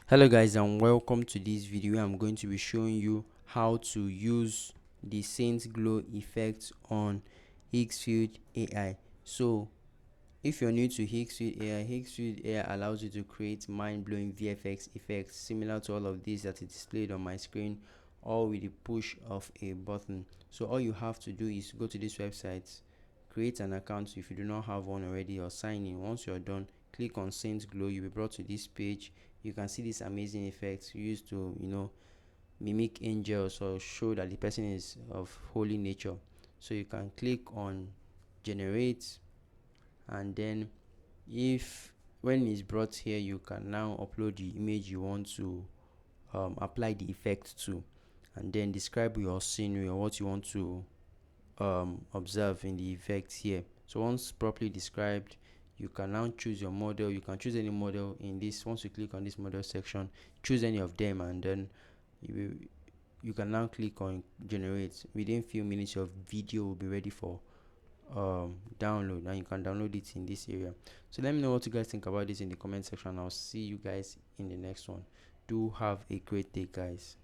Hello guys, and welcome to this video. I'm going to be showing you how to use the Saint Glow effect on Higgsfield AI. So if you're new to Higgsfield AI, Higgsfield AI allows you to create mind-blowing VFX effects similar to all of these that is displayed on my screen, all with the push of a button. So all you have to do is go to this website, create an account if you do not have one already, or sign in. Once you're done, click on Saint Glow. You'll be brought to this page. You can see these amazing effects used to mimic angels or show that the person is of holy nature. So you can click on generate, and then if when it's brought here, you can now upload the image you want to apply the effect to, and then describe your scenery or what you want to observe in the effect here. So once properly described, you can now choose your model. You can choose any model in this. Once you click on this model section, choose any of them, and then you can now click on generate. Within few minutes your video will be ready for download, and you can download it in this area. So let me know what you guys think about this in the comment section. I'll see you guys in the next one. Do have a great day, guys.